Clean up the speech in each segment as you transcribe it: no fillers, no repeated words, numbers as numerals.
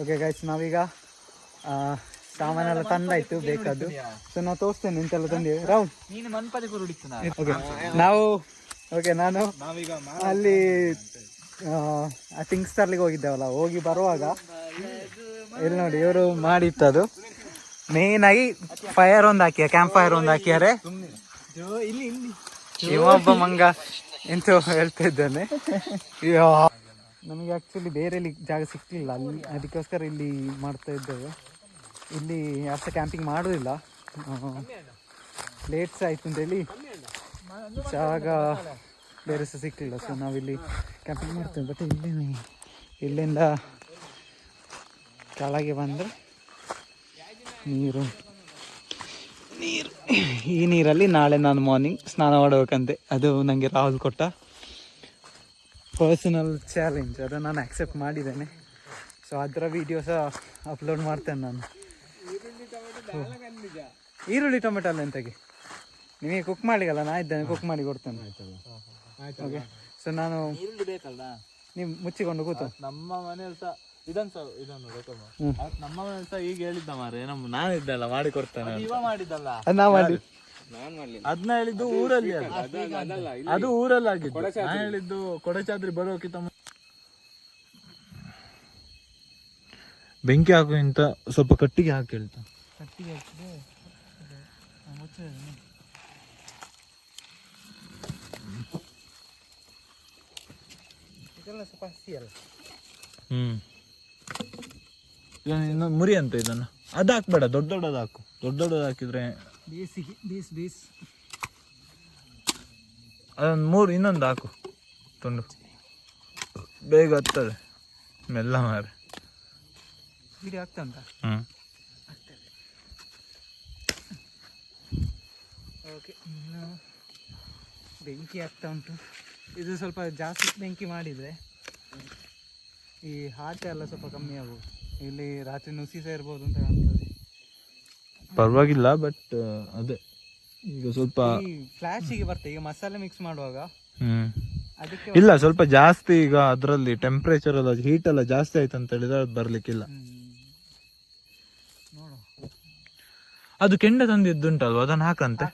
Okay guys, ನಾವೀಗ ಸಾಮಾನೆಲ್ಲ ತಂದಾಯ್ತು ಬೇಕಾದ್ದು. ಸೊ ನಾವು ತೋರಿಸ್ತೇನೆ ನಿಂತೆಲ್ಲ ತಂದಿವಿ. ರಾಹುಲ್ ಓಕೆ ನಾನು ಅಲ್ಲಿ ಥಿಂಗ್ಸ್ ತರ್ಲಿಕ್ಕೆ ಹೋಗಿದ್ದೇವಲ್ಲ, ಹೋಗಿ ಬರುವಾಗ ಇಲ್ಲಿ ನೋಡಿ ಇವರು ಮಾಡಿತ್ತದು ಮೇನ್ ಆಗಿ ಫೈರ್ ಒಂದು ಹಾಕಿಯ, ಕ್ಯಾಂಪ್ ಫೈರ್ ಒಂದು ಹಾಕಿಯಾರೆ. ಇವೊಬ್ಬ ಮಂಗ ಎಂತ ಹೇಳ್ತಾ ಇದ್ದಾನೆ. ನಮಗೆ ಆ್ಯಕ್ಚುಲಿ ಬೇರೆ ಜಾಗ ಸಿಕ್ಲಿಲ್ಲ ಅಲ್ಲಿ, ಅದಕ್ಕೋಸ್ಕರ ಇಲ್ಲಿ ಮಾಡ್ತಾ ಇದ್ದೇವೆ. ಇಲ್ಲಿ ಅಷ್ಟು ಕ್ಯಾಂಪಿಂಗ್ ಮಾಡೋದಿಲ್ಲ, ಲೇಟ್ಸ್ ಆಯ್ತು ಅಂತೇಳಿ ಜಾಗ ಬೇರೆ ಸಹ ಸಿಕ್ಕಲಿಲ್ಲ. ಸೊ ನಾವಿಲ್ಲಿ ಕ್ಯಾಂಪಿಂಗ್ ಮಾಡ್ತೇವೆ. ಬಟ್ ಇಲ್ಲಿಂದ ಕೆಳಗೆ ಬಂದರೆ ನೀರು ಈ ನೀರಲ್ಲಿ ನಾಳೆ ನಾನು ಮಾರ್ನಿಂಗ್ ಸ್ನಾನ ಮಾಡಬೇಕಂತೆ. ಅದು ನನಗೆ ರಾಹುಲ್ ಕೊಟ್ಟ ಪರ್ಸನಲ್ ಚಾಲೆಂಜ್, ಅದನ್ನು ನಾನು ಆಕ್ಸೆಪ್ಟ್ ಮಾಡಿದ್ದೇನೆ. ಸೊ ಅದರ ವೀಡಿಯೋ ಸಹ ಅಪ್ಲೋಡ್ ಮಾಡ್ತೇನೆ ನಾನು. ಈರುಳ್ಳಿ ಟೊಮೆಟೊ ಅಲ್ಲ ಎಂತಾಗಿ ನಿಮಗೆ ಕುಕ್ ಮಾಡಿಗಲ್ಲ, ನಾ ಇದ್ದೇನೆ ಕುಕ್ ಮಾಡಿ ಕೊಡ್ತೇನೆ. ಓಕೆ, ಸೊ ನಾನು ನೀವು ಮುಚ್ಚಿಕೊಂಡು ಕೂತು ನಮ್ಮ ಮನೆಯಲ್ಲಿ ಸಹ ನಮ್ಮ ಮನೆಯಲ್ಲಿ ಸಹ ಈಗ ಹೇಳಿದ್ದ ಮಾರೆ, ನಾನು ಇದ್ದಲ್ಲ ಮಾಡಿ ಕೊಡ್ತೇನೆ. ನಾವು ಮಾಡಿ ಅದನ್ನ ಹೇಳಿದ್ದು ಊರಲ್ಲಿ, ಅದು ಊರಲ್ಲಿ ಆಗಿದ್ದು. ನಾನು ಹೇಳಿದ್ದು ಕೊಡಚಾದ್ರಿ ಬರೋಕ್ಕಿಂತ ಬೆಂಕಿ ಹಾಕುವಂತ ಸ್ವಲ್ಪ ಕಟ್ಟಿಗೆ ಹಾಕಿ ಹೇಳ್ತಾ. ಕಟ್ಟಿಗೆ ಹಾಕಿದ್ರೆ ಇದೆಲ್ಲ ಸ್ವಲ್ಪ ಹಸಿ ಅಲ್ಲ. ಇನ್ನು ಮುರಿ ಅಂತ ಇದನ್ನು ಅದು ಹಾಕ್ಬೇಡ, ದೊಡ್ಡದು ಹಾಕು. ದೊಡ್ಡದು ಹಾಕಿದ್ರೆ ಬೇಸಿಗೆ ಬೇಸ್ ಅದೊಂದು 3 ಇನ್ನೊಂದು ಹಾಕು, ತುಂಡು ಬೇಗ ಹತ್ತದೆ. ಮೆಲ್ಲ ಮಾರೆ ವಿಡಿಯೋ ಆಗ್ತಾ ಉಂಟಾ? ಓಕೆ, ಇನ್ನು ಬೆಂಕಿ ಆಗ್ತಾ ಉಂಟು. ಇದು ಸ್ವಲ್ಪ ಜಾಸ್ತಿ ಬೆಂಕಿ ಮಾಡಿದರೆ ಈ ಹಾಟ ಎಲ್ಲ ಸ್ವಲ್ಪ ಕಮ್ಮಿ ಆಗ್ಬೋದು. ಇಲ್ಲಿ ರಾತ್ರಿ ನುಸಿ ಸಹ ಇರ್ಬೋದು ಅಂತ ಕಾಣ್ತದೆ. ಪರವಾಗಿಲ್ಲ, ಬಟ್ ಅದೇ ಈಗ ಸ್ವಲ್ಪ ಫ್ಲಾಶಿಗೆ ಬರ್ತದೆ. ಈಗ ಮಸಾಲೆ ಮಿಕ್ಸ್ ಮಾಡುವಾಗ ಅದಕ್ಕೆ ಇಲ್ಲ, ಸ್ವಲ್ಪ ಜಾಸ್ತಿ ಈಗ ಅದರಲ್ಲಿ ಟೆಂಪ್ರೇಚರ್ ಎಲ್ಲ ಹೀಟ್ ಎಲ್ಲ ಜಾಸ್ತಿ ಆಯ್ತು ಅಂತ ಹೇಳಿದ್ರೆ ಅದು ಬರ್ಲಿಕ್ಕಿಲ್ಲ. ನೋಡು, ಅದು ಕೆಂಡ ತಂದಿದ್ದುಂಟಲ್ವ, ಅದನ್ನ ಹಾಕಂತೆ.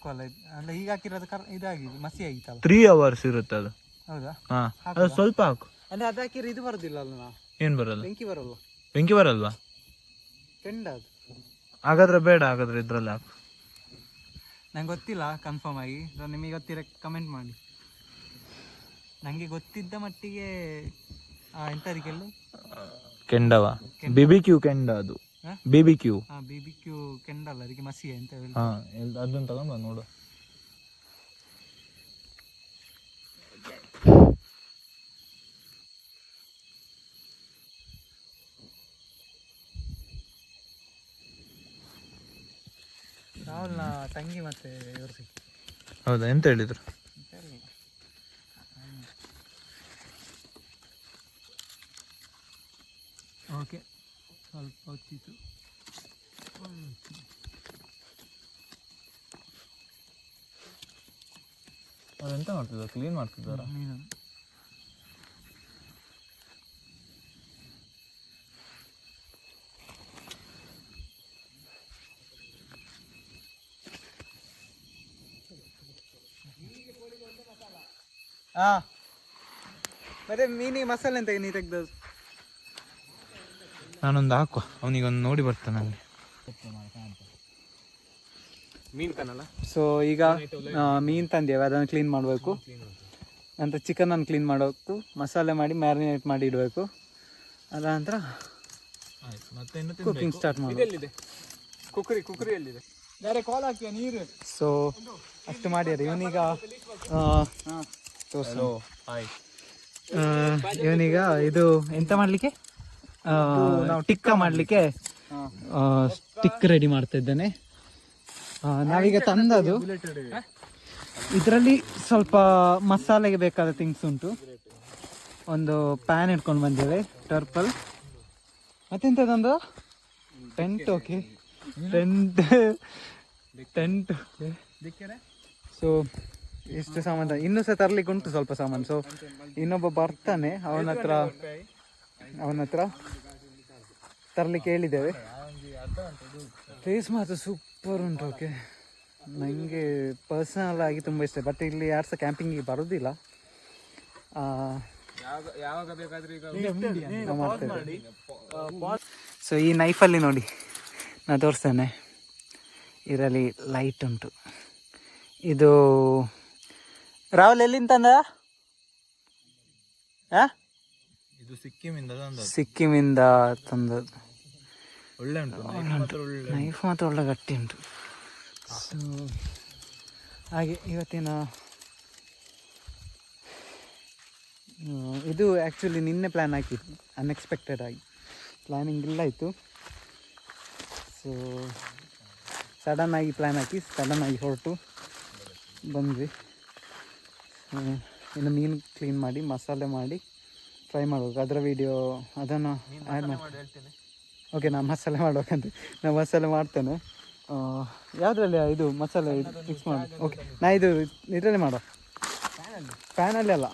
ಅಲ್ಲ ಈಗ ಹಾಕಿರೋದು ಇದಾಗಿದೆ, ಮಸಿ ಆಗಿತ್ತಲ್ಲ. 3 hours ಇರುತ್ತೆ ಅದು. ಹೌದಾ? ಹಾ, ಅದು ಸ್ವಲ್ಪ ಹಾಕು. ಅಂದ್ರೆ ಅದು ಹಾಕಿದ್ರೆ ಇದು ಬರೋದಿಲ್ಲ ಅಲ್ಲ? ಏನ್ ಬರಲ್ಲ? ಬೆಂಕಿ ಬರಲ್ವಾ? ಕೆಂಡ ಅದು. ಹಾಗಾದ್ರೆ ಬೇಡ, ಹಾಗಾದ್ರೆ ಇದ್ರಲ್ಲಿ ಹಾಕು. ನಂಗೆ ಗೊತ್ತಿಲ್ಲ ಕನ್ಫರ್ಮ್ ಆಗಿ, ನಿಮಗೆ ಗೊತ್ತಿರ ಕಮೆಂಟ್ ಮಾಡಿ. ನಂಗೆ ಗೊತ್ತಿದ್ದ ಮಟ್ಟಿಗೆ ಎಂತದಕ್ಕೆಲ್ಲ ಕೆಂಡವ BBQ ಕೆಂಡ, ಅದು BBQ ಕೆಂಡ ಅಲ್ಲ, ಅದಕ್ಕೆ ಮಸಿ ಅಂತ ಹೇಳಿ. ಅದನ್ನ ತಗೊಂಡು ನೋಡು. ರಾಹುಲ್ನ ತಂಗಿ ಮತ್ತೆ ಇವರು ಸಿಕ್ಕಿ. ಹೌದಾ? ಎಂತ ಹೇಳಿದ್ರು? ಓಕೆ, ಸ್ವಲ್ಪ ಹೊತ್ತಿತ್ತು. ಅದೆಂತ ಮಾಡ್ತಿದ್ದ? ಕ್ಲೀನ್ ಮಾಡ್ತಿದ್ದಾರ? ಮತ್ತೆ ಮೀನಿಗೆ ಮಸಾಲೆ ಅಂತ ನೀ ತೆಗ್ದದ್ದು? ನಾನೊಂದು ಹಾಕುವ, ಅವನಿಗೊಂದು ನೋಡಿ ಬರ್ತಾನೆ ಅಲ್ಲಿ. ಮೀನು ತಾನಲ್ಲ. ಸೊ ಈಗ ಮೀನು ತಂದೇವೆ, ಅದನ್ನು ಕ್ಲೀನ್ ಮಾಡಬೇಕು. ನಂತರ ಚಿಕನನ್ನು ಕ್ಲೀನ್ ಮಾಡಬೇಕು, ಮಸಾಲೆ ಮಾಡಿ ಮ್ಯಾರಿನೇಟ್ ಮಾಡಿ ಇಡಬೇಕು. ಅದ ನಂತರ ಕುಕಿಂಗ್ ಸ್ಟಾರ್ಟ್ ಮಾಡಿ. ಕುಕ್ಕರಿಯಲ್ಲಿದೆ. ಸೊ ಅಷ್ಟು ಮಾಡ್ಯಾರ. ಇವನೀಗ ಇದು ಎಂತ ಮಾಡ್ಲಿಕ್ಕೆ, ನಾವು ಟಿಕ್ಕ ಮಾಡ್ಲಿಕ್ಕೆ ಸ್ಟಿಕ್ ರೆಡಿ ಮಾಡ್ತಾ ಇದ್ದೇನೆ. ನಾವೀಗ ತಂದದು ಇದರಲ್ಲಿ ಸ್ವಲ್ಪ ಮಸಾಲೆಗೆ ಬೇಕಾದ ಥಿಂಗ್ಸ್ ಉಂಟು. ಒಂದು ಪ್ಯಾನ್ ಇಟ್ಕೊಂಡು ಬಂದೇವೆ, ಟರ್ಪಲ್, ಮತ್ತೆಂತದೊಂದು ಟೆಂಟ್. Okay, tent. ಸೊ ಇಷ್ಟು ಸಾಮಾನು ಇನ್ನೂ ಸಹ ತರ್ಲಿಕ್ಕೆ ಉಂಟು ಸ್ವಲ್ಪ ಸಾಮಾನು. ಸೊ ಇನ್ನೊಬ್ಬ ಬರ್ತಾನೆ, ಅವನ ಹತ್ರ ತರಲಿಕ್ಕೆ ಹೇಳಿದ್ದೇವೆ. ಪ್ಲೇಸ್ ಮಾತ್ರ ಸೂಪರ್ ಉಂಟು. ಓಕೆ, ನನಗೆ ಪರ್ಸನಲ್ ಆಗಿ ತುಂಬ ಇಷ್ಟ. ಬಟ್ ಇಲ್ಲಿ ಯಾರು ಸಹ ಕ್ಯಾಂಪಿಂಗಿಗೆ ಬರೋದಿಲ್ಲ. ಯಾವಾಗ ಬೇಕಾದ್ರೆ ಸೊ ಈ ನೈಫಲ್ಲಿ ನೋಡಿ ನಾನು ತೋರಿಸ್ತೇನೆ, ಇದರಲ್ಲಿ ಲೈಟ್ ಉಂಟು. ಇದು ರಾಹುಲ್ ಎಲ್ಲಿಂದ ತಂದ? ಇದು ಸಿಕ್ಕಿಮಿಂದ ತಂದದ್ದು. ಒಳ್ಳೆ ಉಂಟು ನೈಫ್ ಮಾತ್ರ ಒಳ್ಳೆ ಗಟ್ಟಿ ಉಂಟು. ಸೊ ಹಾಗೆ ಇವತ್ತಿನ ಇದು ಆ್ಯಕ್ಚುಲಿ ನಿನ್ನೆ ಪ್ಲ್ಯಾನ್ ಹಾಕಿದ್ದು, ಅನ್ಎಕ್ಸ್ಪೆಕ್ಟೆಡ್ ಆಗಿ ಪ್ಲ್ಯಾನಿಂಗ್ ಇಲ್ಲ ಇತ್ತು. ಸೊ ಸಡನ್ನಾಗಿ ಪ್ಲ್ಯಾನ್ ಹಾಕಿ ಸಡನ್ನಾಗಿ ಹೊರಟು ಬಂದ್ವಿ. ಇನ್ನು ಮೀನು ಕ್ಲೀನ್ ಮಾಡಿ ಮಸಾಲೆ ಮಾಡಿ ಫ್ರೈ ಮಾಡಬೇಕು. ಅದರ ವೀಡಿಯೋ ಅದನ್ನು ಆ್ಯಡ್ ಮಾಡಿ. ಓಕೆ, ನಾನು ಮಸಾಲೆ ಮಾಡ್ಬೇಕಂತ ನಾನು ಮಸಾಲೆ ಮಾಡ್ತೇನೆ. ಯಾವುದ್ರಲ್ಲಿ ಇದು ಮಸಾಲೆ ಮಿಕ್ಸ್ ಮಾಡಿ? ಓಕೆ, ನಾ ಇದರಲ್ಲಿ ಮಾಡೋ, ಪ್ಯಾನಲ್ಲಿ ಅಲ್ಲ,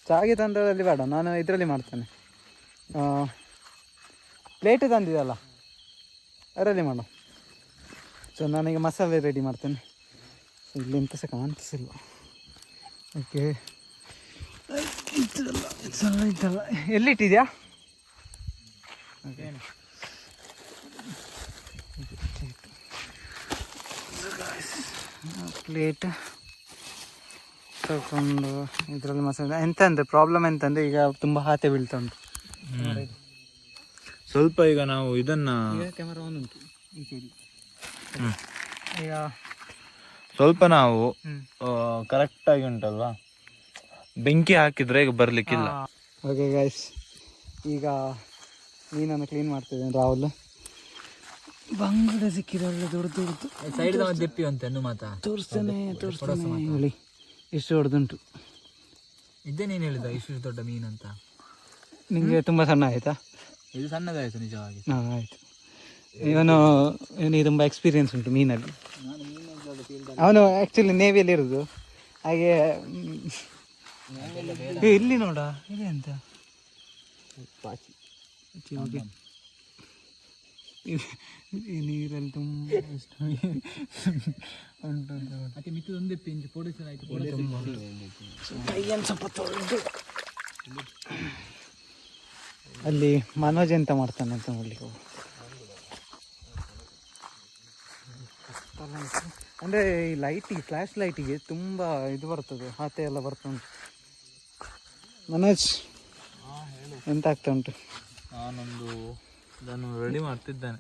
ಚಾಗೆ ತಂದದಲ್ಲಿ ಬೇಡ, ನಾನು ಇದರಲ್ಲಿ ಮಾಡ್ತೇನೆ. ಪ್ಲೇಟ್ ತಂದಿದಲ್ಲ ಅದರಲ್ಲಿ ಮಾಡೋ. ಸೊ ನಾನೀಗ ಮಸಾಲೆ ರೆಡಿ ಮಾಡ್ತೇನೆ. ಸೊ ಇಲ್ಲಿ ಎಂತ ಸಹ ಕಾಣಿಸಿಲ್ಲ. ಓಕೆ, ಇದಲ್ಲ ಎಲ್ಲಿಟ್ಟಿದ್ಯಾ? ಓಕೆ, ಪ್ಲೇಟ್ ತಗೊಂಡು ಇದರಲ್ಲಿ ಮಸಾಲೆ. ಎಂತ ಅಂದರೆ ಪ್ರಾಬ್ಲಮ್ ಎಂತಂದರೆ ಈಗ ತುಂಬ ಹಾತೆ ಬೀಳ್ತಾ ಉಂಟು ಸ್ವಲ್ಪ. ಈಗ ನಾವು ಇದನ್ನು ಕ್ಯಾಮರಾ ಆನ್ ಉಂಟು ಈ ಸೈಡ್. ಈಗ ಸ್ವಲ್ಪ ನಾವು ಕರೆಕ್ಟಾಗಿ ಉಂಟಲ್ವಾ, ಬೆಂಕಿ ಹಾಕಿದ್ರೆ ಈಗ ಬರಲಿಕ್ಕಿಲ್ಲ. ಓಕೆ ಗೈಸ್, ಈಗ ಮೀನನ್ನು ಕ್ಲೀನ್ ಮಾಡ್ತಿದ್ದೇನೆ. ರಾಹುಲ್ ಬಂಗುಡೆ ಸಿಕ್ಕಿದೆ ಒಳ್ಳೆ ದೊಡ್ಡದು. ಸೈಡ್ ದೆಪ್ಪಿ ಅಂತ ಮಾತಾ ತೋರಿಸ್ತೇನೆ ಹೇಳಿ, ಇಷ್ಟು ದೊಡ್ಡದುಂಟು. ಇದೇ ನೀನು ಹೇಳಿದ ಇಷ್ಟು ದೊಡ್ಡ ಮೀನು ಅಂತ. ನಿಮಗೆ ತುಂಬ ಸಣ್ಣ ಆಯಿತಾ? ಇದು ಸಣ್ಣದಾಯಿತು ನಿಜವಾಗಿ. ಹಾಂ ಆಯಿತು. ಇವನಿಗೆ ತುಂಬ ಎಕ್ಸ್ಪೀರಿಯನ್ಸ್ ಉಂಟು ಮೀನಲ್ಲಿ. ಅವನು ಆ್ಯಕ್ಚುಲಿ ನೇವಿಯಲ್ಲಿ ಇರೋದು. ಹಾಗೆ ಇಲ್ಲಿ ನೋಡ ಇದೆ ಅಂತ ಓಕೆ. ಈ ನೀರಲ್ಲಿ ತುಂಬ ಇಷ್ಟ ಉಂಟು. ಮತ್ತೆ ಮಿತ್ತೊಂದು ಪಿಂಚ್ ಪೊಡಿಸಲ್ ಆಯಿತು. ಕೈಯನ್ನು ಸ್ವಲ್ಪ ತೊಳೆದು ಅಲ್ಲಿ ಮನೋಜ್ ಎಂತ ಮಾಡ್ತಾನೆ ಅಂತ ನೋಡ್ಲಿಕ್ಕೆ. ಅಂದರೆ ಈ ಲೈಟಿಗೆ, ಫ್ಲ್ಯಾಶ್ ಲೈಟಿಗೆ ತುಂಬ ಇದು ಬರ್ತದೆ, ಹಾತೆ ಎಲ್ಲ ಬರ್ತಾ ಉಂಟು. ಮನೋಜ್ ಎಂತ ಆಗ್ತಾ ಉಂಟು? ನಾನೊಂದು ಇದನ್ನು ರೆಡಿ ಮಾಡ್ತಿದ್ದೇನೆ.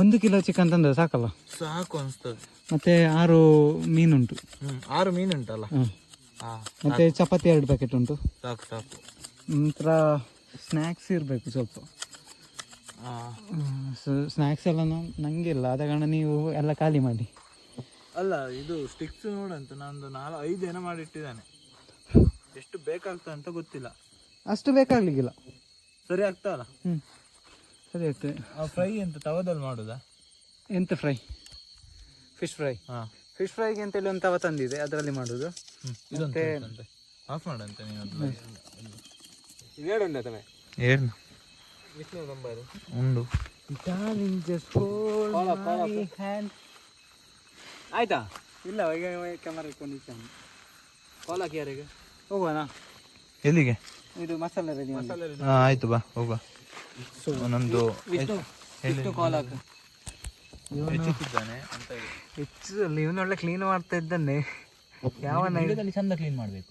1 ಕಿಲೋ ಚಿಕನ್ ತಂದ್ರೆ ಸಾಕಲ್ಲ? ಸಾಕು ಅನಿಸ್ತದೆ. ಮತ್ತೆ 6 ಮೀನುಂಟು. 6 ಮೀನುಂಟಲ್ಲ. ಮತ್ತೆ ಚಪಾತಿ 2 ಪ್ಯಾಕೆಟ್ ಉಂಟು. ಸಾಕು. ನಂತರ ಸ್ನ್ಯಾಕ್ಸ್ ಇರಬೇಕು ಸ್ವಲ್ಪ. ಸ್ನ್ಯಾಕ್ಸ್ ಎಲ್ಲ ನನಗಿಲ್ಲ, ಆದ ಕಾರಣ ನೀವು ಎಲ್ಲ ಖಾಲಿ ಮಾಡಿ. ಅಲ್ಲ, ಇದು ಸ್ಟಿಕ್ಸ್ ನೋಡಂತ ನಾನೊಂದು 4-5 ಏನೋ ಮಾಡಿಟ್ಟಿದ್ದಾನೆ. ಎಷ್ಟು ಬೇಕಾಗ್ತದೆ ಅಂತ ಗೊತ್ತಿಲ್ಲ. ಅಷ್ಟು ಬೇಕಾಗ್ಲಿಕ್ಕಿಲ್ಲ. ಸರಿ ಆಗ್ತಾವಲ್ಲ? ಸರಿ ಆಗ್ತದೆ. ಫ್ರೈ ಎಂತ ತವದಲ್ಲಿ ಮಾಡೋದಾ? ಎಂತ ಫ್ರೈ? Fish fry. ಫಿಶ್ ಫ್ರೈಗೆ ಅಂತೇಳಿ ಒಂದು ತವ ತಂದಿದೆ, ಅದರಲ್ಲಿ ಮಾಡೋದು. ಮತ್ತೆ ಆಫ್ ಮಾಡಂತೆ ನೀನು. ಉಂಡು ಆಯ್ತಾ? ಇಲ್ಲ, ಈಗ ಕ್ಯಾಮರಾ ಇಟ್ಕೊಂಡು ಕಾಲ್ ಹಾಕಿ ಯಾರಿಗೆ ಹೋಗುವನಾ? ಎಲ್ಲಿಗೆ? ಇದು ಮಸಾಲೆ ರೆಡಿ. ಆಯ್ತು, ಬಾ ಹೋಗುವ. ಒಂದೊಂದು ಕಾಲ್ ಹಾಕ. ಹೆಚ್ಚಲ್ಲಿ ಇವನೊಳ್ಳೆ ಕ್ಲೀನ್ ಮಾಡ್ತಾ ಇದ್ದಾನೆ. ಯಾವ ಚಂದ ಕ್ಲೀನ್ ಮಾಡಬೇಕು.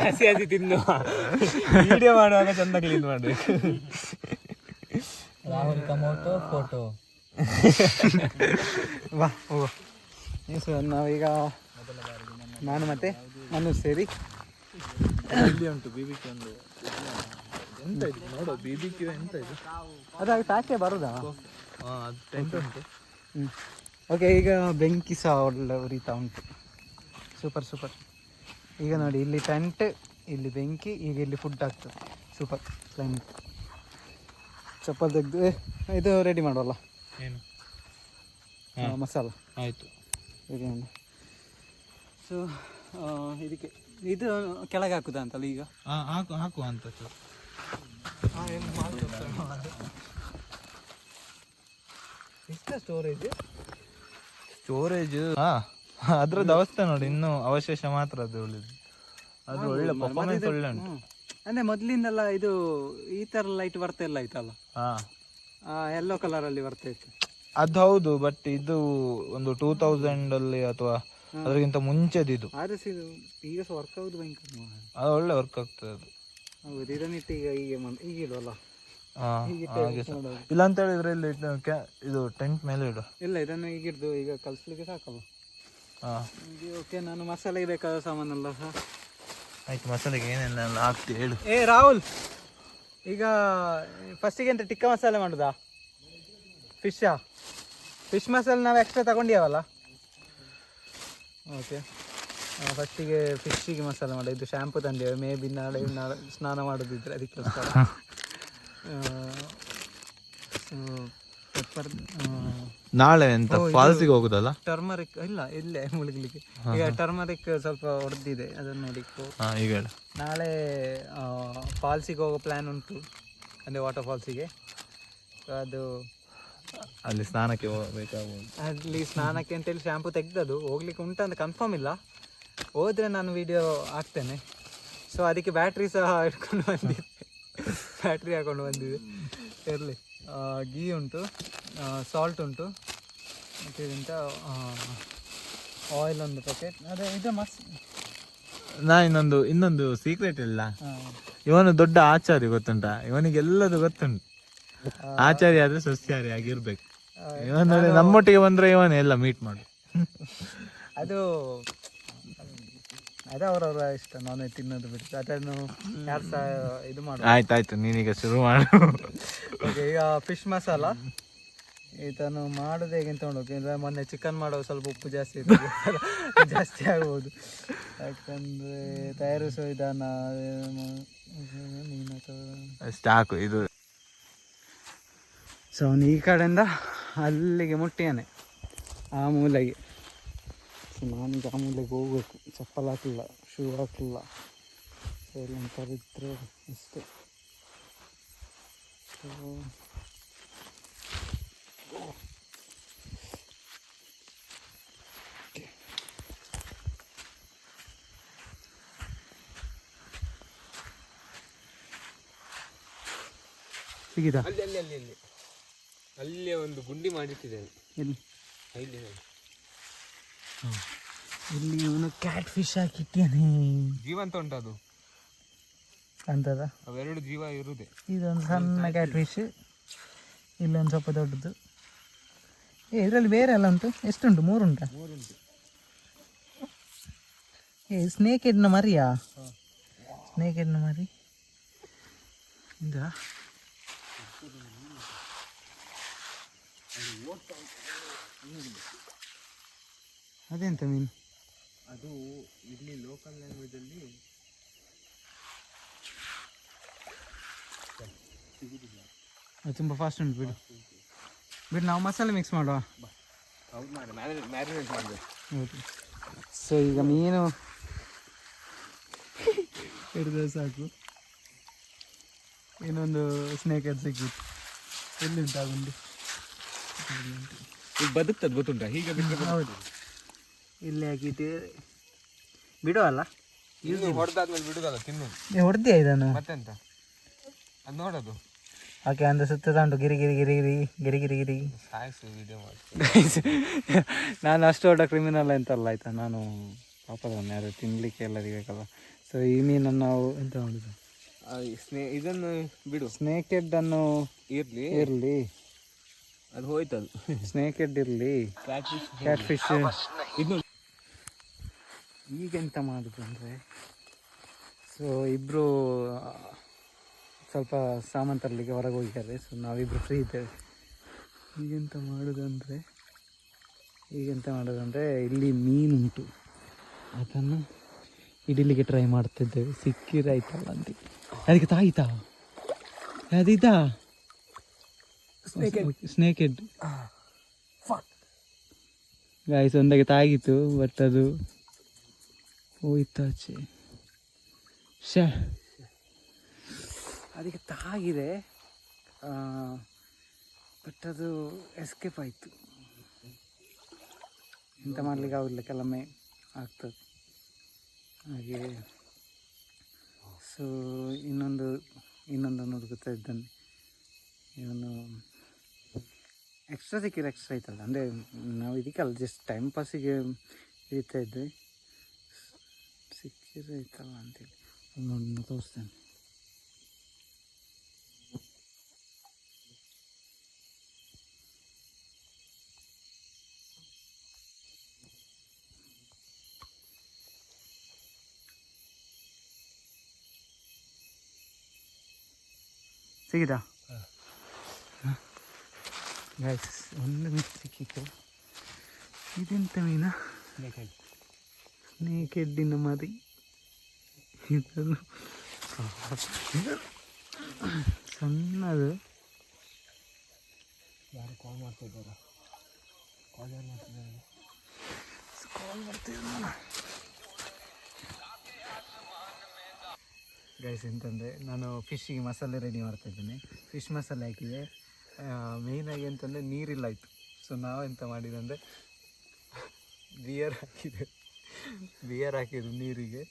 ಹಸಿ ತಿನ್ನು. ವಿಡಿಯೋ ಮಾಡುವಾಗ ಚಂದ ಕ್ಲೀನ್ ಮಾಡಬೇಕು. Rahul tomato photo. ವಾ ಹೋಗೋ. ನಾವೀಗ ನಾನು ಮತ್ತೆ ಮನೋಜ್ ಸೇರಿ ಇಲ್ಲಿ ಉಂಟು BBQ. ಒಂದು ಎಂತ ಇದು ನೋಡು, BBQ ಎಂತ ಇದು? ಅದಾಗ ಪ್ಯಾಕೆ ಬರೋದಾ? ಅದು ಟೆಂಟ್ ಉಂಟು. ಓಕೆ, ಈಗ ಬೆಂಕಿ ಸಹ ಒಳ್ಳೆ ಉರಿತಾ ಉಂಟು. ಸೂಪರ್. ಈಗ ನೋಡಿ, ಇಲ್ಲಿ ಟೆಂಟ್, ಇಲ್ಲಿ ಬೆಂಕಿ, ಈಗ ಇಲ್ಲಿ ಫುಡ್ ಆಗ್ತದೆ. Super climate. ಚಪ್ಪಲ್ ತೆಗೆದು ಇದು ರೆಡಿ ಮಾಡುವಲ್ಲ, ಏನು ಮಸಾಲ. ಆಯಿತು, ಬಿರಿಯಾನಿ. ಸೊ ಇದಕ್ಕೆ ಇದು ಕೆಳಗೆ ಹಾಕುದಾ ಅಂತಲ್ಲ ಈಗ ಹಾಕು ಅಂತ ಸ್ಟೋರೇಜ್ ಅದ್ರದ್ದು ಅವಸ್ಥೆ ನೋಡಿ, ಇನ್ನು ಅವಶೇಷ ಮಾತ್ರ ಅದು ಉಳಿದು. ಅದು ಒಳ್ಳೆ ಪರ್ಫಾರ್ಮೆನ್ಸ್ ಒಳ್ಳೆ ಉಂಟು. ಅಂದ್ರೆ ಮೊದ್ಲಿಂದೆಲ್ಲ ಇದು ಈ ತರ ಲೈಟ್ ಬರ್ತಾ ಇಲ್ಲ ಆಯ್ತಲ್ಲ, ಯೆಲ್ಲೋ ಕಲರ್ ಅಲ್ಲಿ ಬರ್ತಾ ಇತ್ತು. ಅದು ಹೌದು, ಬಟ್ ಇದು ಒಂದು 2000 ಅಲ್ಲಿ ಅಥವಾ ಅದಕ್ಕಿಂತ ಮುಂಚೆದು ಇದು. ಈಗ ಸಹ ವರ್ಕ್ ಆಗುದು ಭಯಂಕರ, ಅದು ಒಳ್ಳೆ ವರ್ಕ್ ಆಗ್ತದೆ ಅದು. ಹೌದು, ಇದನ್ನಿಟ್ಟು ಈಗ ಈಗ ಇಡುವಲ್ಲ. ಇಲ್ಲ ಅಂತ ಹೇಳಿದ್ರೆ ಇಲ್ಲಿ ಇದು ಟೆಂಟ್ ಮೇಲೆ ಇಡು. ಇಲ್ಲ, ಇದನ್ನು ಈಗ ಹಿಡ್ದು ಈಗ ಕಲ್ಸ್ಲಿಕ್ಕೆ ಸಾಕಲ್ಲ. ಓಕೆ, ನಾನು ಮಸಾಲೆಗೆ ಬೇಕಾದ ಸಾಮಾನೆಲ್ಲ ಸಹ ಆಯ್ತು. ಮಸಾಲೆಗೆ ಏನೇನೆಲ್ಲ ಹಾಕ್ತಿ ಹೇಳು. ರಾಹುಲ್, ಈಗ ಫಸ್ಟಿಗೆ ಎಂತ ಟಿಕ್ಕ ಮಸಾಲೆ ಮಾಡುದಾ? ಫಿಶ್ ಮಸಾಲೆ ನಾವು ಎಕ್ಸ್ಟ್ರಾ ತಗೊಂಡಿಯವಲ್ಲ. ಓಕೆ, ಫಸ್ಟಿಗೆ ಫಿಶ್ಶಿಗೆ ಮಸಾಲೆ ಮಾಡಿ. ಇದು ಶ್ಯಾಂಪು ತಂದೇವೆ, ಮೇ ಬಿ ನಾಳೆ ಸ್ನಾನ ಮಾಡೋದಿದ್ರೆ ಅದಕ್ಕೋಸ್ಕರ. ಪೆಪ್ಪರ್ ನಾಳೆ ಎಂತ ಫಾಲ್ಸಿಗೆ ಹೋಗುದಲ್ಲ? ಟರ್ಮರಿಕ್ ಇಲ್ಲ, ಇಲ್ಲೇ ಮುಳುಗಲಿಕ್ಕೆ. ಈಗ ಟರ್ಮರಿಕ್ ಸ್ವಲ್ಪ ಹೊಡೆದಿದೆ, ಅದನ್ನು ನೋಡಿಕೊ. ಈಗ ನಾಳೆ ಫಾಲ್ಸಿಗೆ ಹೋಗೋ ಪ್ಲ್ಯಾನ್ ಉಂಟು, ಅಂದರೆ ವಾಟರ್ ಫಾಲ್ಸಿಗೆ. ಅದು ಅಲ್ಲಿ ಸ್ನಾನಕ್ಕೆ ಹೋಗಬೇಕಾಗ್ಬೋದು. ಅಲ್ಲಿ ಸ್ನಾನಕ್ಕೆ ಅಂತೇಳಿ ಶ್ಯಾಂಪು ತೆಗ್ದದು, ಹೋಗ್ಲಿಕ್ಕೆ ಉಂಟಂತ ಕನ್ಫರ್ಮ್ ಇಲ್ಲ. ಹೋದರೆ ನಾನು ವಿಡಿಯೋ ಹಾಕ್ತೇನೆ. ಸೊ ಅದಕ್ಕೆ ಬ್ಯಾಟ್ರಿ ಸಹ ಇಟ್ಕೊಂಡು ಬಂದಿದ್ದೆ, ಬ್ಯಾಟ್ರಿ ಹಾಕೊಂಡು ಬಂದಿದೆ. ಇರಲಿ, ಗೀ ಉಂಟು, ಸಾಲ್ಟ್ ಉಂಟು, ಮತ್ತು ಇದೆಂತ ಆಯಿಲ್ ಒಂದು ಪ್ಯಾಕೆಟ್. ಅದೇ ಇದು ನಾ ಇನ್ನೊಂದು ಸೀಕ್ರೆಟ್ ಇಲ್ಲ. ಇವನು ದೊಡ್ಡ ಆಚಾರ್ಯ, ಗೊತ್ತುಂಟಾ? ಇವನಿಗೆ ಎಲ್ಲದು ಗೊತ್ತುಂಟು. ಆಚಾರ್ಯ ಆದ್ರೆ ಸಸ್ಯಾಹಾರಿ ಆಗಿರ್ಬೇಕು. ಇವನ್ ನಮ್ಮೊಟ್ಟಿಗೆ ಬಂದ್ರೆ ಇವನೇ ಎಲ್ಲ ಮೀಟ್ ಮಾಡು. ಅದು ಅವರವರ ಇಷ್ಟ, ನಾನ್ ವೆಜ್ ತಿನ್ನೋದು ಬಿಟ್ಟು ಅದನ್ನು ಯಾರು ಸಹ ಇದು ಮಾಡು. ಆಯ್ತಾಯ್ತು, ನೀನೀಗ ಶುರು ಮಾಡು. ಓಕೆ, ಈಗ ಫಿಶ್ ಮಸಾಲ ಇದನ್ನು ಮಾಡೋದು ಹೇಗೆ ಅಂತ ನೋಡೋಕೆ. ಮೊನ್ನೆ ಚಿಕನ್ ಮಾಡೋ ಸ್ವಲ್ಪ ಉಪ್ಪು ಜಾಸ್ತಿ ಇದೆ, ಜಾಸ್ತಿ ಆಗ್ಬೋದು. ಯಾಕಂದರೆ ತಯಾರಿಸೋ ವಿಧಾನ ಸಾಕು ಇದು. ಸೊ ಅವನು ಈ ಕಡೆಯಿಂದ ಅಲ್ಲಿಗೆ ಮುಟ್ಟಿಯಾನೆ, ಆ ಮೂಲೆಗೆ. ಸೊ ನಾನೀಗ ಆ ಮೂಲೆಗೆ ಹೋಗ್ಬೇಕು. ಚಪ್ಪಲ್ ಹಾಕಲಿಲ್ಲ, ಶೂ ಹಾಕಲಿಲ್ಲ. ಸೊ ಎಲ್ಲ ಕರಿದ್ರೆ ಅಷ್ಟೇ. ಸೊ ಸಿಗಿದ ಅಲ್ಲೇ ಒಂದು ಗುಂಡಿ ಮಾಡಿಟ್ಟಿದ್ದೇನೆ. ಇಲ್ಲಿ ಇವನು ಕ್ಯಾಟ್ ಫಿಶ್ ಹಾಕಿಟ್ಟಿಯಾನೆ. ಜೀವಂತ ಉಂಟು ಅದು ಅಂತದ, ಅವೆರಡು ಜೀವ ಇರುದೆ. ಇದೊಂದು ಸಣ್ಣ ಕ್ಯಾಟ್ ಫಿಶ್, ಇಲ್ಲೊಂದು ಸ್ವಲ್ಪ ದೊಡ್ಡದು. ಇದರಲ್ಲಿ ಬೇರೆ ಎಲ್ಲ ಉಂಟು. ಎಷ್ಟುಂಟು? 3 ಉಂಟಾ? 3 ಉಂಟು. ಸ್ನೇಕ್ ಹೆಡ್ನ ಮರಿಯಾ? ಸ್ನೇಕ್ ಹೆಡ್ನ ಮರಿ ಇಂದ ಅದೆಂತ ಮೀನು? ಅದು ಇಲ್ಲಿ ಲೋಕಲ್ ಲ್ಯಾಂಗ್ವೇಜ್ ಅಲ್ಲಿ ಅದು ತುಂಬ ಫಾಸ್ಟ್ ಉಂಟು. ಬಿಡು, ನಾವು ಮಸಾಲೆ ಮಿಕ್ಸ್ ಮಾಡುವ. ಹೌದು, ಮ್ಯಾರಿನೇಟ್ ಮಾಡಬೇಕು. ಹೌದು. ಸೊ ಈಗ ಮೀನು ಹಿಡಿದ್ರೆ ಸಾಕು. ಇನ್ನೊಂದು ಸ್ನೇಕ್ ಹೆಡ್ ಸಿಕ್ಕಿತ್ತು. ಎಲ್ಲಿಂಟ ಗುಂಡಿ? ಈಗ ಬದುಕ್ತದೆ, ಗೊತ್ತುಂಟಾ? ಹೀಗೆ ಬಿಟ್ಟರೆ ಹೌದು, ಇಲ್ಲಿ ಹಾಕಿಟ್ಟು ಬಿಡುವಲ್ಲ. ಹೊಡೆದಾದ್ಮೇಲೆ ಬಿಡುದಲ್ಲ, ತಿನ್ನೋದು. ಹೊಡೆದ್ಯಾ ಇದನ್ನು? ಮತ್ತೆಂತ ಅದು ನೋಡೋದು. ಓಕೆ, ಅಂದರೆ ಸುತ್ತದ ಉಂಟು ಗಿರಿ ಗಿರಿ ಗಿರಿ ಗಿರಿ ಗಿರಿ ಗಿರಿ ಗಿರಿ. ಸಾಯಿಸು ವಿಡಿಯೋ ಮಾಡಿ. ನಾನು ಅಷ್ಟು ದೊಡ್ಡ ಕ್ರಿಮಿನಲ್ ಎಂತಲ್ಲ, ಆಯಿತಾ? ನಾನು ಪಾಪದವನ್ನ, ಯಾರು ತಿನ್ನಲಿಕ್ಕೆ ಎಲ್ಲರಿಗೆ ಬೇಕಲ್ಲ. ಸೊ ಈ ಮೀನನ್ನು ನಾವು ಎಂತ ಮಾಡೋದು? ಇದನ್ನು ಬಿಡು. ಸ್ನೇಕ್ ಹೆಡ್ಡನ್ನು ಇರಲಿ, ಅದು ಹೋಯ್ತದು. ಸ್ನೇಕ್ ಹೆಡ್ ಇರಲಿ, ಕ್ಯಾಟ್ ಫಿಶ್. ಈಗೆಂತ ಮಾಡೋದು ಅಂದರೆ, ಸೊ ಇಬ್ಬರು ಸ್ವಲ್ಪ ಸಾಮಾನು ತರಲಿಕ್ಕೆ ಹೊರಗೆ ಹೋಗಿದ್ದಾರೆ. ಸೊ ನಾವಿಬ್ಬರು ಫ್ರೀ ಇದ್ದೇವೆ. ಈಗೆಂತ ಮಾಡೋದಂದರೆ ಇಲ್ಲಿ ಮೀನುಂಟು, ಅದನ್ನು ಹಿಡಿಲಿಕ್ಕೆ ಟ್ರೈ ಮಾಡ್ತಿದ್ದೇವೆ. ಸಿಕ್ಕಿದ್ರೆ ಆಯ್ತಲ್ಲ ಅಂತ. ಅದಕ್ಕೆ ತಾಯಿತಾ ಅದಿದಾ ಸ್ನೇಕ್ ಹೆಡ್ ಗಾಯ್ಸ್, ಒಂದಾಗೆ ತಾಗಿತ್ತು, ಬಟ್ ಅದು ಹೋಯ್ತಾಚೆ. ಅದಕ್ಕೆ ತಾಗಿದೆ, ಬಟ್ ಅದು ಎಸ್ಕೇಪ್ ಆಯಿತು. ಎಂತ ಮಾಡಲಿಕ್ಕೆ ಆಗೋದಿಲ್ಲ, ಕೆಲವೊಮ್ಮೆ ಆಗ್ತದೆ ಹಾಗೆ. ಸೊ ಇನ್ನೊಂದನ್ನು ಹುಡುಗುತ್ತಾ ಇದ್ದಾನೆ. ಇವನು ಎಕ್ಸ್ಟ್ರಾ ಸಿಕ್ಕಿದ್ರೆ ಎಕ್ಸ್ಟ್ರಾ ಆಯ್ತಲ್ಲ, ಅಂದರೆ ನಾವು ಇದಕ್ಕಲ್ಲ, ಜಸ್ಟ್ ಟೈಮ್ ಪಾಸಿಗೆ ಹಿಡಿತಾ ಇದ್ವಿ, ಸಿಕ್ಕಿದ್ರೆ ಆಯ್ತಲ್ಲ ಅಂತೇಳಿ ಒಂದು ತೋರಿಸ್ತೇನೆ. ಸಿಗಿದಾ ಗೈಸ್? ಒಂದು ಮೀನು ಸಿಕ್ಕಿತ್ತು. ಇದೆಂತ ಮೀನ? ನೇಕೆಡ್ಡಿನ ಮರಿ. ಇದನ್ನು ಸಣ್ಣದು. ಯಾರು ಕಾಲ್ ಮಾಡ್ತಿದ್ದಾರ? ಕಾಲ್ ಮಾಡ್ತಿದ್ದಾರೆ. ಗೈಸ್ ಎಂತಂದರೆ, ನಾನು ಫಿಶ್ಶಿಗೆ ಮಸಾಲೆ ರೆಡಿ ಮಾಡ್ತಾ ಇದ್ದೇನೆ. ಫಿಶ್ ಮಸಾಲೆ ಹಾಕಿದೆ. ಮೇಯ್ನಾಗಿ ಅಂತಂದರೆ ನೀರಿಲ್ಲ ಆಯಿತು. ಸೊ ನಾವೆಂತ ಮಾಡಿದಂದರೆ ಬಿಯರ್ ಹಾಕಿದ್ದು ನೀರಿಗೆ.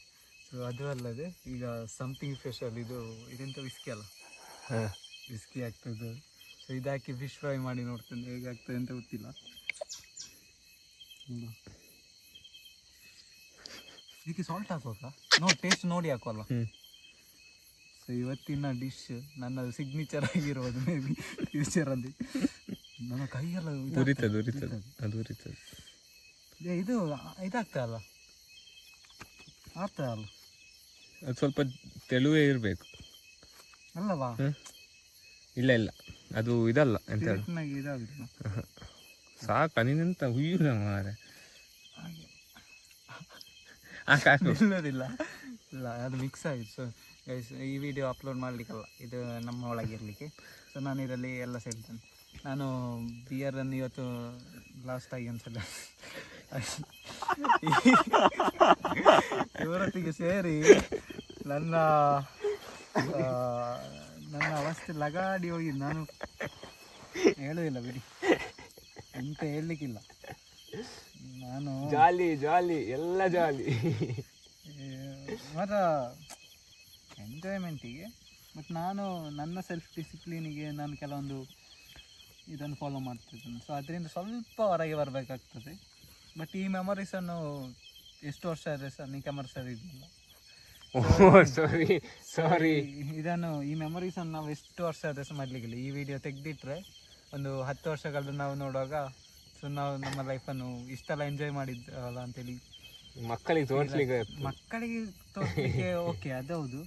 ಸೊ ಅದು ಅಲ್ಲದೆ ಈಗ ಸಮಥಿಂಗ್ ಸ್ಪೆಷಲ್, ಇದೆಂತ ವಿಸ್ಕಿ ಅಲ್ಲ, ವಿಸ್ಕಿ ಆಗ್ತದೆ. ಸೊ ಇದು ಹಾಕಿ ಫಿಶ್ ಫ್ರೈ ಮಾಡಿ ನೋಡ್ತೇನೆ ಹೇಗೆ ಆಗ್ತದೆ ಅಂತ ಗೊತ್ತಿಲ್ಲ. ಇದಕ್ಕೆ ಸಾಲ್ಟ್ ಹಾಕುವಾಗ ಟೇಸ್ಟ್ ನೋಡಿ ಹಾಕುವಲ್ಲ. ಸೊ ಇವತ್ತಿನ ಡಿಶ್ ನನ್ನ ಸಿಗ್ನೇಚರ್ ಆಗಿರೋದು ಮೇ ಬಿ ಫ್ಯೂಚರಲ್ಲಿ. ನನ್ನ ಕೈಯೆಲ್ಲ ಇದು ಇದಾಗ್ತದಲ್ಲ, ಆಗ್ತದಲ್ಲ, ಅದು ಸ್ವಲ್ಪ ತೆಳುವೇ ಇರಬೇಕು ಅಲ್ಲವಾ? ಇಲ್ಲ ಅದು ಇದಲ್ಲ ಎಂತ ಇದಾಗಿದೆ ಸಾಕ. ನೀನೆಂತ ಹುಯ್ಯುದ ಮಾರೆ? ಇಲ್ಲದಿಲ್ಲ, ಇಲ್ಲ ಅದು ಮಿಕ್ಸ್ ಆಗಿದೆ. ಸೊ ಗೈಸ್, ಈ ವಿಡಿಯೋ ಅಪ್ಲೋಡ್ ಮಾಡಲಿಕ್ಕಲ್ಲ, ಇದು ನಮ್ಮ ಒಳಗಿರಲಿಕ್ಕೆ. ಸೊ ನಾನು ಇದರಲ್ಲಿ ಎಲ್ಲ ಸೇರ್ತೇನೆ. ನಾನು ಬಿಯರನ್ನು ಇವತ್ತು ಲಾಸ್ಟಾಗಿ ಒಂದ್ಸಲ ಇವರೊತ್ತಿಗೆ ಸೇರಿ ನನ್ನ ಅವಸ್ಥೆ ಲಗಾಡಿ ಹೋಗಿದ್ದು. ನಾನು ಹೇಳೋದಿಲ್ಲ ಬಿಡಿ, ಎಂತ ಹೇಳಲಿಕ್ಕಿಲ್ಲ. ನಾನು ಜಾಲಿ ಎಲ್ಲ ಜಾಲಿ ಮಾತ್ರ ಎಂಜಾಯ್ಮೆಂಟಿಗೆ. ಬಟ್ ನಾನು ನನ್ನ ಸೆಲ್ಫ್ ಡಿಸಿಪ್ಲಿನಿಗೆ ನಾನು ಕೆಲವೊಂದು ಇದನ್ನು ಫಾಲೋ ಮಾಡ್ತಿದ್ದೇನೆ. ಸೊ ಅದರಿಂದ ಸ್ವಲ್ಪ ಹೊರಗೆ ಬರಬೇಕಾಗ್ತದೆ. ಬಟ್ ಈ ಮೆಮೊರೀಸನ್ನು ಎಷ್ಟು ವರ್ಷ ಆದರೆ ಸಹ ನಿಕಮರ್ಸರ್ ಇರಲಿಲ್ಲ. ಸಾರಿ ಈ ಮೆಮೊರೀಸನ್ನು ನಾವು ಎಷ್ಟು ವರ್ಷ ಆದರೆ ಸಹ ಮಾಡಲಿಕ್ಕಿಲ್ಲ. ಈ ವಿಡಿಯೋ ತೆಗೆದಿಟ್ರೆ ಒಂದು 10 ವರ್ಷಗಳು ನಾವು ನೋಡುವಾಗ, ಸೊ ನಾವು ನಮ್ಮ ಲೈಫನ್ನು ಇಷ್ಟೆಲ್ಲ ಎಂಜಾಯ್ ಮಾಡಿದ್ದಲ್ಲ ಅಂತೇಳಿ ಮಕ್ಕಳಿಗೆ ತೋರಿಸ್ಲಿಕ್ಕೆ ಓಕೆ ಅದು ಹೌದು.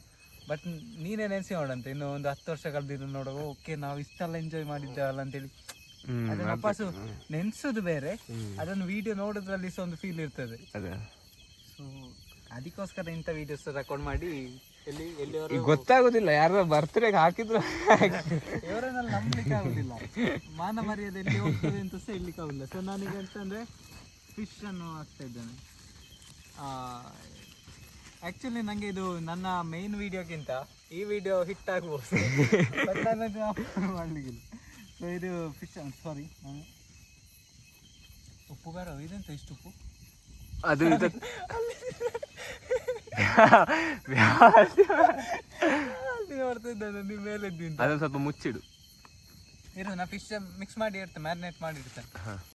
ಬಟ್ ನೀನೇ ನೆನೆಸಿ ನೋಡಂತೆ, ಇನ್ನು ಒಂದು 10 ವರ್ಷ ಕಳೆದಿದ್ದು ನೋಡುವಾಗ ಓಕೆ ನಾವು ಇಷ್ಟೆಲ್ಲ ಎಂಜಾಯ್ ಮಾಡಿದ್ದೇವಲ್ಲ ಅಂತೇಳಿ ಅದನ್ನ ವಾಪಸ್ಸು ನೆನೆಸೋದು ಬೇರೆ, ಅದನ್ನು ವಿಡಿಯೋ ನೋಡೋದ್ರಲ್ಲಿ ಸಹ ಒಂದು ಫೀಲ್ ಇರ್ತದೆ. ಸೊ ಅದಕ್ಕೋಸ್ಕರ ಇಂಥ ವಿಡಿಯೋಸ್ ರೆಕಾರ್ಡ್ ಮಾಡಿ ಎಲ್ಲಿ ಗೊತ್ತಾಗೋದಿಲ್ಲ, ಯಾರು ಬರ್ತ್ಡೇಗೆ ಹಾಕಿದ್ರು ಇವರನ್ನೆಲ್ಲ ನಂಬಲಿಕ್ಕೆ ಆಗುದಿಲ್ಲ. ಮಾನ ಮರ್ಯಾದೆ ಎಲ್ಲಿ ಹೋಗ್ತದೆ ಅಂತ ಸಹ ಹೇಳಲಿಕ್ಕೆ ಆಗುದಿಲ್ಲ. ಸೊ ನಾನೀಗ ಅಂತಂದರೆ ಫಿಶನ್ನು ಹಾಕ್ತಾ ಇದ್ದೇನೆ. ಆ್ಯಕ್ಚುಲಿ ನನಗೆ ಇದು ನನ್ನ ಮೇನ್ ವಿಡಿಯೋಗಿಂತ ಈ ವಿಡಿಯೋ ಹಿಟ್ ಆಗ್ಬೋದು, ಬಟ್ ನಾನು ಅಪ್ಲೋಡ್ ಮಾಡಲಿಕ್ಕಿಲ್ಲ. ಸೊ ಇದು ಫಿಶ್, ಸಾರಿ ಉಪ್ಪು ಬೇಡ, ಇದೆಂತ ಇಷ್ಟು ಉಪ್ಪು ಅದು ನೋಡ್ತಿದ್ದೆ ನಿಮ್ಮ ಮೇಲೆ ಅದನ್ನು ಸ್ವಲ್ಪ ಮುಚ್ಚಿಡು. ಇರು, ನಾ ಫಿಶ್ ಮಿಕ್ಸ್ ಮಾಡಿ ಇರ್ತೇನೆ, ಮ್ಯಾರಿನೇಟ್ ಮಾಡಿ ಇರ್ತೇನೆ.